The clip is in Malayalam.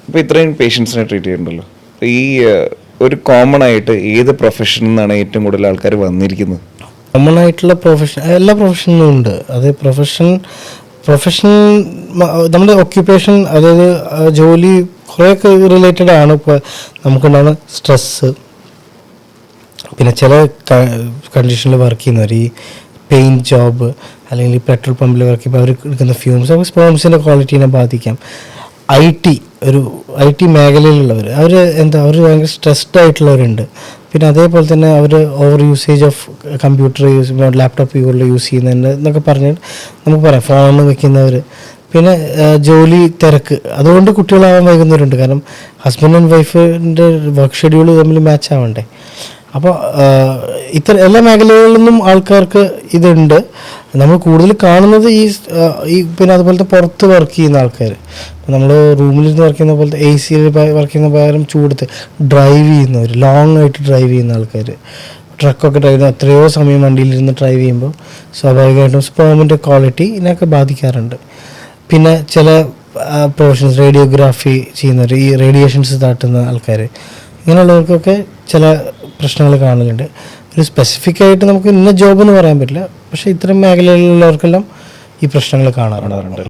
ഇപ്പോൾ ഇത്രയും പേഷ്യൻസിനെ ട്രീറ്റ് ചെയ്യുന്നുണ്ടല്ലോ, ഈ ഒരു കോമൺ ആയിട്ട് ഏത് പ്രൊഫഷനിൽ നിന്നാണ് ഏറ്റവും കൂടുതൽ ആൾക്കാർ വന്നിരിക്കുന്നത്? കോമൺ ആയിട്ടുള്ള പ്രൊഫഷൻ എല്ലാ പ്രൊഫഷനിലും ഉണ്ട്. അത് പ്രൊഫഷൻ നമ്മുടെ ഒക്യുപ്പേഷൻ, അതായത് ജോലി കുറേയൊക്കെ റിലേറ്റഡ് ആണ്. ഇപ്പോൾ നമുക്കുണ്ടാകുന്ന സ്ട്രെസ്സ്, പിന്നെ ചില കണ്ടീഷനിൽ വർക്ക് ചെയ്യുന്നവർ, ഈ പെയിൻറ്റ് ജോബ് അല്ലെങ്കിൽ പെട്രോൾ പമ്പിൽ വർക്ക് ചെയ്യുമ്പോൾ അവർ എടുക്കുന്ന ഫ്യൂംസ് സ്പേംസിൻ്റെ ക്വാളിറ്റീനെ ബാധിക്കാം. ഐ ടി മേഖലയിലുള്ളവർ അവർ ഭയങ്കര സ്ട്രെസ്ഡ് ആയിട്ടുള്ളവരുണ്ട്. പിന്നെ അതേപോലെ തന്നെ അവർ over usage of computer laptop use ചെയ്യുന്നുണ്ട് എന്നൊക്കെ പറഞ്ഞിട്ട് നമുക്ക് പറയാം. ഫോൺ വയ്ക്കുന്നവർ, പിന്നെ ജോലി തിരക്ക്, അതുകൊണ്ട് കുട്ടികളാവാൻ വൈകുന്നവരുണ്ട്. കാരണം ഹസ്ബൻഡ് ആൻഡ് വൈഫിൻ്റെ വർക്ക് ഷെഡ്യൂൾ തമ്മിൽ മാച്ച് ആവണ്ടേ. അപ്പോൾ എല്ലാ മേഖലകളിൽ നിന്നും ആൾക്കാർക്ക് ഇതുണ്ട്. നമ്മൾ കൂടുതൽ കാണുന്നത് ഈ പിന്നെ അതുപോലത്തെ പുറത്ത് വർക്ക് ചെയ്യുന്ന ആൾക്കാർ, നമ്മൾ റൂമിലിരുന്ന് വർക്ക് ചെയ്യുന്ന പോലത്തെ AC വർക്ക് ചെയ്യുന്ന പകരം ചൂടത്ത് ഡ്രൈവ് ചെയ്യുന്നവർ, ലോങ് ആയിട്ട് ഡ്രൈവ് ചെയ്യുന്ന ആൾക്കാർ, ട്രക്കൊക്കെ ഡ്രൈവ് ചെയ്യുന്ന എത്രയോ സമയം വണ്ടിയിലിരുന്ന് ഡ്രൈവ് ചെയ്യുമ്പോൾ സ്വാഭാവികമായിട്ടും സ്പേമിൻ്റെ ക്വാളിറ്റി ഇതിനൊക്കെ ബാധിക്കാറുണ്ട്. പിന്നെ ചില പ്രൊഫഷൻസ്, റേഡിയോഗ്രാഫി ചെയ്യുന്നവർ, ഈ റേഡിയേഷൻസ് താട്ടുന്ന ആൾക്കാർ, ഇങ്ങനെയുള്ളവർക്കൊക്കെ ചില പ്രശ്നങ്ങൾ കാണലുണ്ട്. ഒരു സ്പെസിഫിക് ആയിട്ട് നമുക്ക് ഇന്ന ജോബ് എന്ന് പറയാൻ പറ്റില്ല, പക്ഷേ ഇത്തരം മേഖലയിലുള്ളവർക്കെല്ലാം ഈ പ്രശ്നങ്ങൾ കാണാറുണ്ട്.